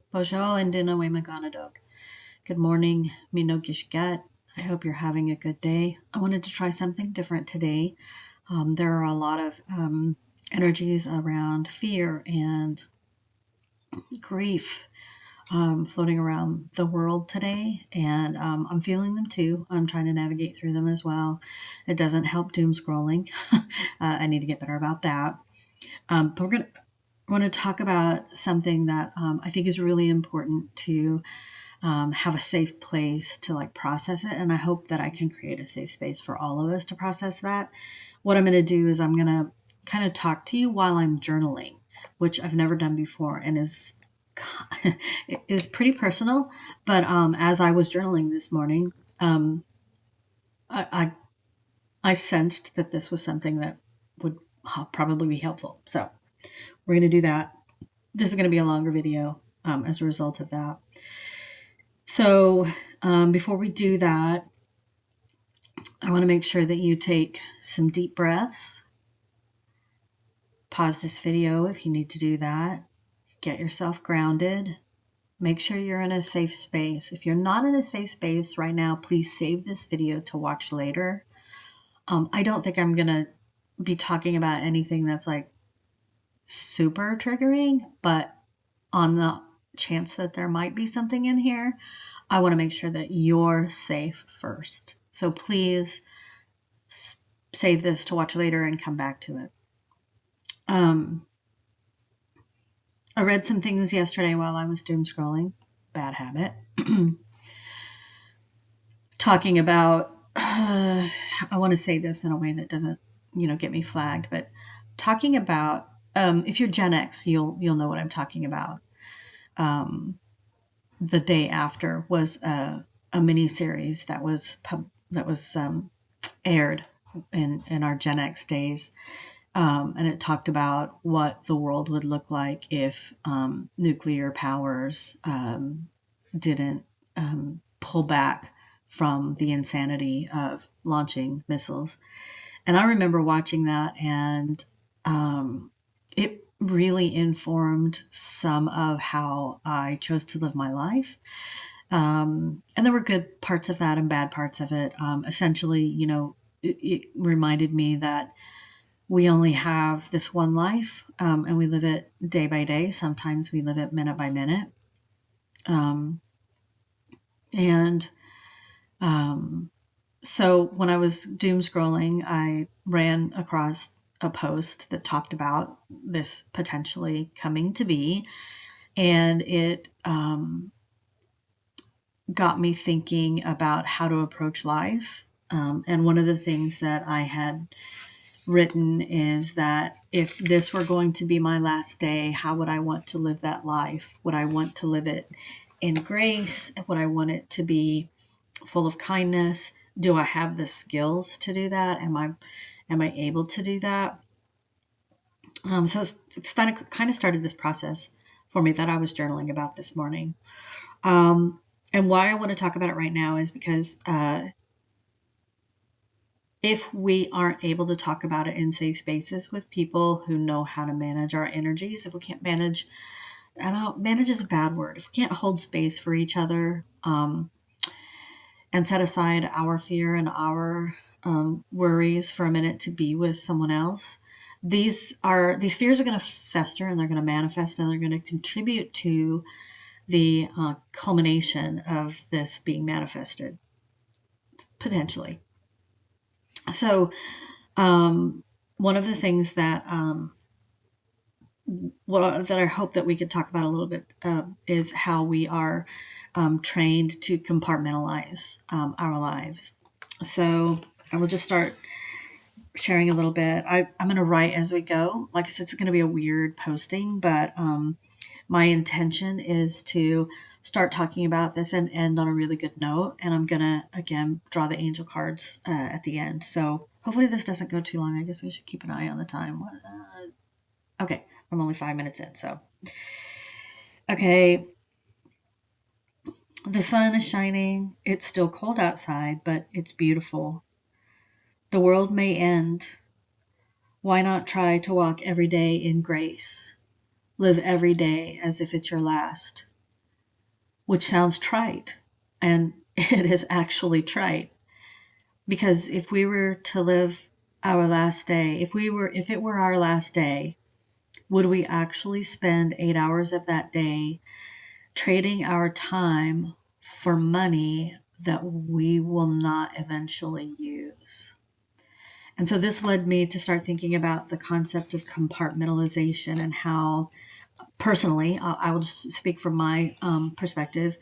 Bonjour and Dinaway Maganadog. Good morning, Minogishgat. I hope you're having a good day. I wanted to try something different today. There are a lot of energies around fear and grief floating around the world today, and I'm feeling them too. I'm trying to navigate through them as well. It doesn't help doom scrolling. I need to get better about that. But we're going to want to talk about something that I think is really important to have a safe place to like process it. And I hope that I can create a safe space for all of us to process that. What I'm going to do is I'm going to kind of talk to you while I'm journaling, which I've never done before and is pretty personal. But as I was journaling this morning, I sensed that this was something that would probably be helpful. So we're going to do that. This is going to be a longer video as a result of that. So before we do that, I want to make sure that you take some deep breaths. Pause this video if you need to do that. Get yourself grounded. Make sure you're in a safe space. If you're not in a safe space right now, please save this video to watch later. I don't think I'm going to be talking about anything that's like super triggering, but on the chance that there might be something in here, I want to make sure that you're safe first. So please save this to watch later and come back to it. I read some things yesterday while I was doom scrolling. Bad habit. Talking about, I want to say this in a way that doesn't, get me flagged, but talking about, if you're Gen X, you'll know what I'm talking about. The Day After was a mini series that was aired in our Gen X days. And it talked about what the world would look like if nuclear powers didn't pull back from the insanity of launching missiles. And I remember watching that, and it really informed some of how I chose to live my life. And there were good parts of that and bad parts of it. Essentially, it reminded me that we only have this one life, and we live it day by day. Sometimes we live it minute by minute. So when I was doom scrolling, I ran across a post that talked about this potentially coming to be, and it got me thinking about how to approach life. And one of the things that I had written is that if this were going to be my last day, how would I want to live that life? Would I want to live it in grace? Would I want it to be full of kindness? Do I have the skills to do that? Am I able to do that? So it's kind of started this process for me that I was journaling about this morning. And why I want to talk about it right now is because if we aren't able to talk about it in safe spaces with people who know how to manage our energies, if we can't manage, manage is a bad word. If we can't hold space for each other and set aside our fear and our worries for a minute to be with someone else, these fears are going to fester, and they're going to manifest, and they're going to contribute to the culmination of this being manifested, potentially. So one of the things that that I hope that we could talk about a little bit is how we are trained to compartmentalize our lives. So I will just start sharing a little bit. I'm going to write as we go. Like I said, it's going to be a weird posting, but my intention is to start talking about this and end on a really good note. And I'm going to, again, draw the angel cards at the end. So hopefully this doesn't go too long. I guess I should keep an eye on the time. Okay, I'm only 5 minutes in. So, okay. The sun is shining. It's still cold outside, but it's beautiful. The world may end. Why not try to walk every day in grace? Live every day as if it's your last. Which sounds trite, and it is actually trite. Because if we were to live our last day, if it were our last day, would we actually spend 8 hours of that day trading our time for money that we will not eventually use? And so this led me to start thinking about the concept of compartmentalization and how, personally, I will just speak from my perspective.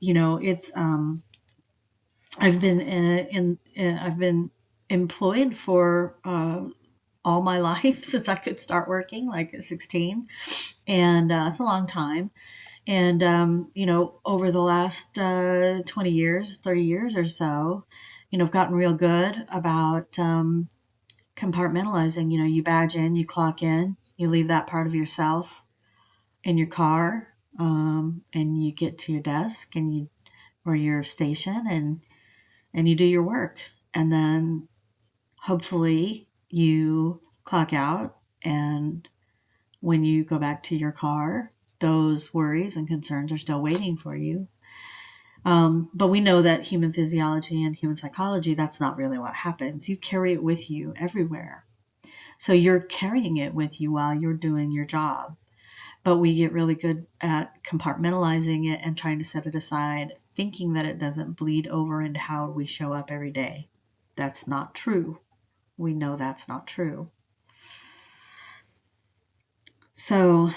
It's I've been I've been employed for all my life since I could start working, like at 16, and it's a long time. And over the last 20 years, 30 years or so, I've gotten real good about compartmentalizing. You badge in, you clock in, you leave that part of yourself in your car, and you get to your desk or your station, and you do your work, and then hopefully you clock out, and when you go back to your car, those worries and concerns are still waiting for you. But we know that human physiology and human psychology, that's not really what happens. You carry it with you everywhere. So you're carrying it with you while you're doing your job. But we get really good at compartmentalizing it and trying to set it aside, thinking that it doesn't bleed over into how we show up every day. That's not true. We know that's not true. So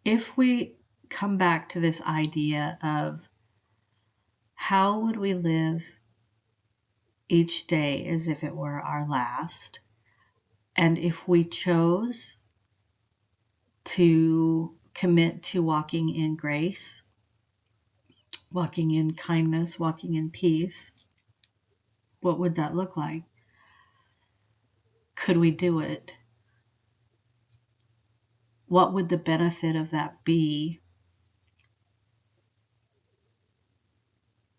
if we come back to this idea of how would we live each day as if it were our last, and if we chose to commit to walking in grace, walking in kindness, walking in peace, what would that look like? Could we do it? What would the benefit of that be?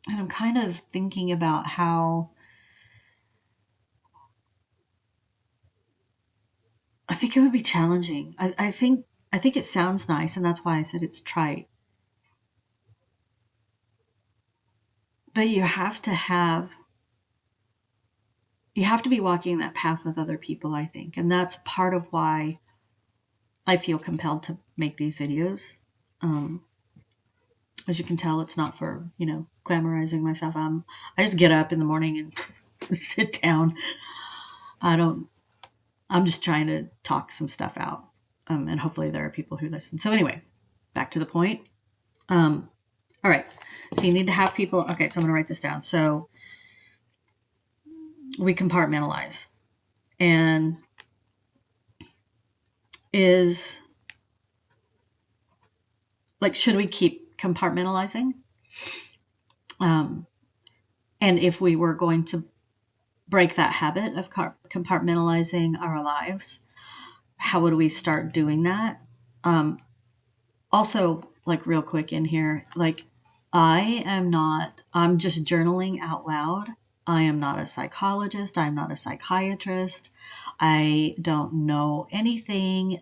And I'm kind of thinking about how I think it would be challenging. I think it sounds nice, and that's why I said it's trite. But you have to be walking that path with other people, I think. And that's part of why I feel compelled to make these videos. As you can tell, it's not for, glamorizing myself. I just get up in the morning and sit down. I'm just trying to talk some stuff out. And hopefully there are people who listen. So anyway, back to the point. All right. So you need to have people. Okay. So I'm going to write this down. So we compartmentalize, and should we keep compartmentalizing? And if we were going to break that habit of compartmentalizing our lives, how would we start doing that? Also, real quick in here, I'm just journaling out loud. I am not a psychologist. I'm not a psychiatrist. I don't know anything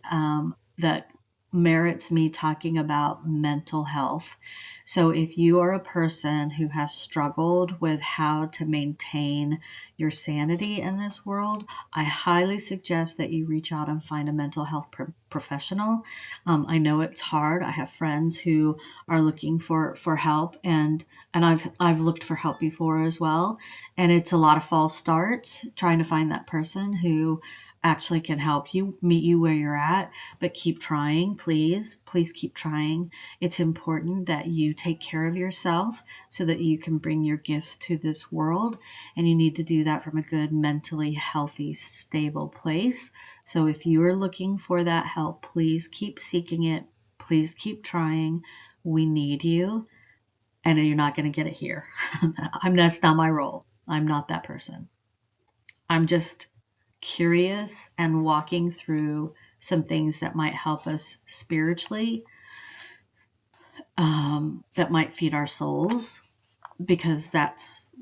that merits me talking about mental health. So if you are a person who has struggled with how to maintain your sanity in this world, I highly suggest that you reach out and find a mental health professional. I know it's hard. I have friends who are looking for help, and I've looked for help before as well. And it's a lot of false starts trying to find that person who actually can help you, meet you where you're at, but keep trying, please. Please keep trying. It's important that you take care of yourself so that you can bring your gifts to this world. And you need to do that from a good, mentally healthy, stable place. So if you are looking for that help, please keep seeking it. Please keep trying. We need you. And you're not going to get it here. That's not my role. I'm not that person. I'm just curious and walking through some things that might help us spiritually, that might feed our souls, because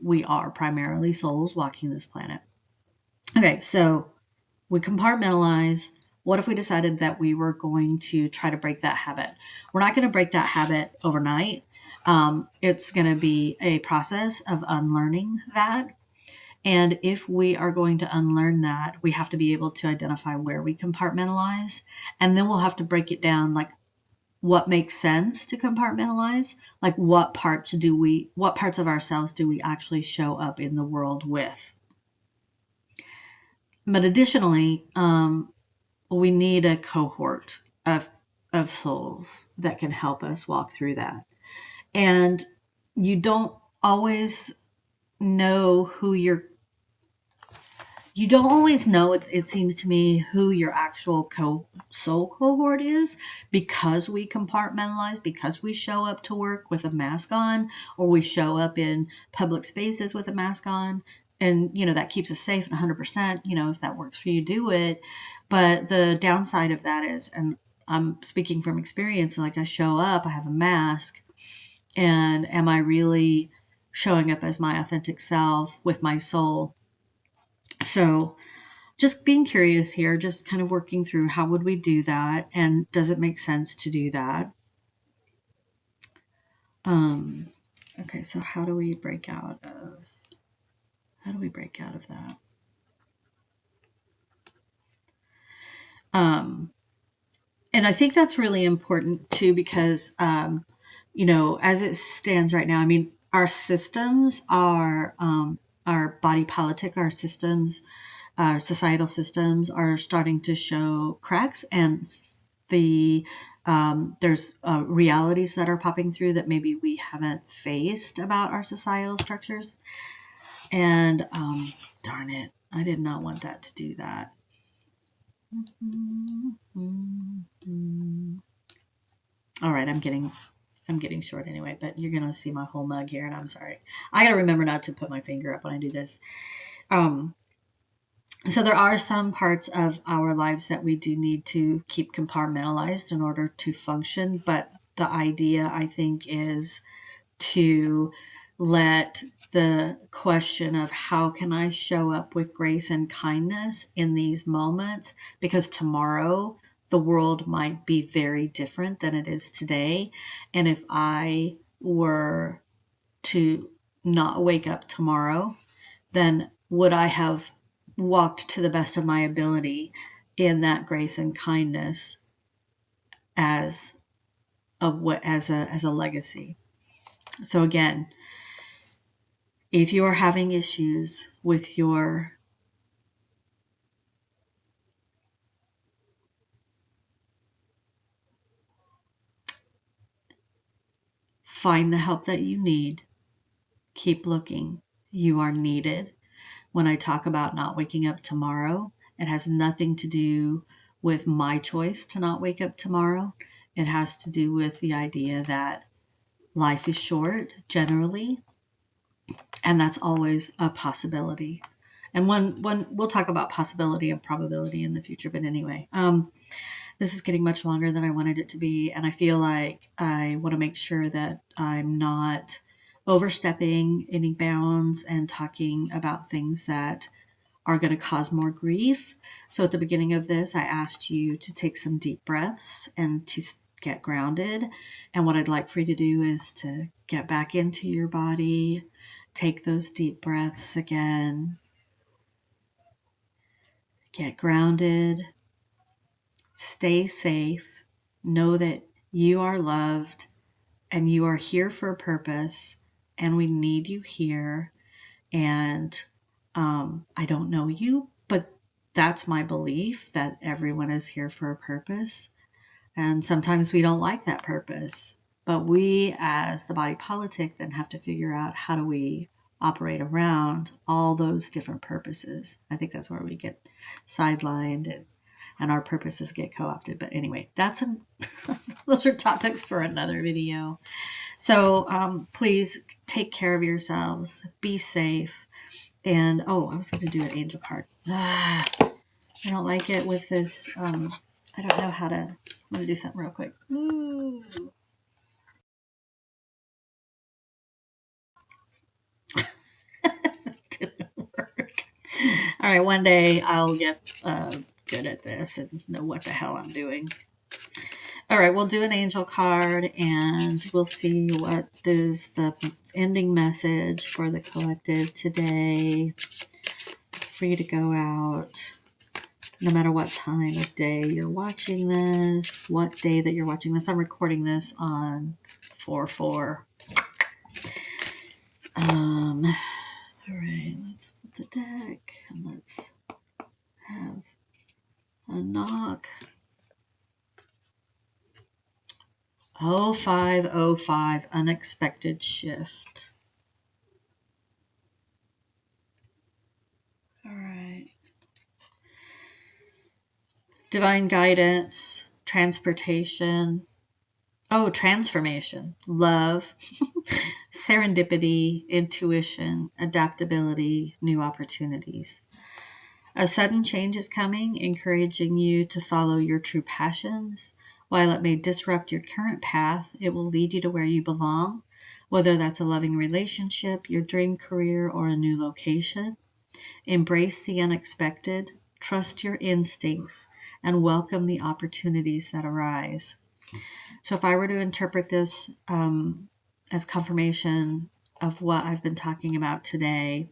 we are primarily souls walking this planet. Okay, so we compartmentalize. What if we decided that we were going to try to break that habit? We're not going to break that habit overnight. It's going to be a process of unlearning that. And if we are going to unlearn that, we have to be able to identify where we compartmentalize. And then we'll have to break it down, like what makes sense to compartmentalize, like what parts of ourselves do we actually show up in the world with. But additionally, we need a cohort of souls that can help us walk through that. And you don't always know you don't always know, it seems to me, who your actual soul cohort is, because we compartmentalize, because we show up to work with a mask on, or we show up in public spaces with a mask on. And, that keeps us safe and 100%, if that works for you, do it. But the downside of that is, and I'm speaking from experience, like I show up, I have a mask, and am I really showing up as my authentic self with my soul? So just being curious here, just kind of working through how would we do that, and does it make sense to do that? Okay, so how do we break out of that? And I think that's really important too, because as it stands right now, I mean, our systems are our body politic, our systems, our societal systems are starting to show cracks, and there's realities that are popping through that maybe we haven't faced about our societal structures. And darn it, I did not want that to do that. All right, I'm getting short anyway, but you're gonna see my whole mug here, and I'm sorry. I gotta remember not to put my finger up when I do this. So there are some parts of our lives that we do need to keep compartmentalized in order to function, but the idea, I think, is to let the question of how can I show up with grace and kindness in these moments, because tomorrow the world might be very different than it is today. And if I were to not wake up tomorrow, then would I have walked to the best of my ability in that grace and kindness as a legacy? So again, if you are having issues with find the help that you need. Keep looking. You are needed. When I talk about not waking up tomorrow, it has nothing to do with my choice to not wake up tomorrow. It has to do with the idea that life is short generally, and that's always a possibility. And when we'll talk about possibility and probability in the future, but anyway, this is getting much longer than I wanted it to be, and I feel like I want to make sure that I'm not overstepping any bounds and talking about things that are going to cause more grief. So at the beginning of this, I asked you to take some deep breaths and to get grounded. And what I'd like for you to do is to get back into your body, take those deep breaths again, get grounded, stay safe, know that you are loved and you are here for a purpose, and we need you here. And I don't know you, but that's my belief, that everyone is here for a purpose. And sometimes we don't like that purpose. But we, as the body politic, then have to figure out how do we operate around all those different purposes. I think that's where we get sidelined and our purposes get co-opted. But anyway, those are topics for another video. So please take care of yourselves. Be safe. And I was going to do an angel card. I don't like it with this. I don't know how to. I'm going to do something real quick. Ooh. Didn't work. All right, one day I'll get good at this and know what the hell I'm doing. All right, we'll do an angel card and we'll see what is the ending message for the collective today. For you to go out, no matter what time of day you're watching this, what day that you're watching this. I'm recording this on 4/4. All right, let's put the deck and let's have a knock. 0505, unexpected shift. All right. Divine guidance, transportation. Transformation, love, serendipity, intuition, adaptability, new opportunities. A sudden change is coming, encouraging you to follow your true passions. While it may disrupt your current path, it will lead you to where you belong, whether that's a loving relationship, your dream career, or a new location. Embrace the unexpected, trust your instincts, and welcome the opportunities that arise. So if I were to interpret this as confirmation of what I've been talking about today,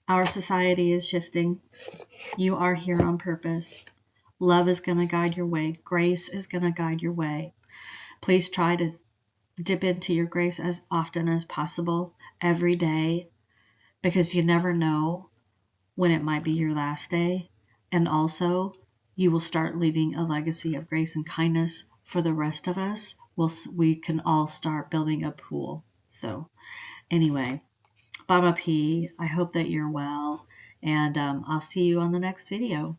our society is shifting. You are here on purpose. Love is going to guide your way. Grace is going to guide your way. Please try to dip into your grace as often as possible every day, because you never know when it might be your last day. And also, you will start leaving a legacy of grace and kindness for the rest of us. We can all start building a pool. So anyway, Bama P, I hope that you're well, and I'll see you on the next video.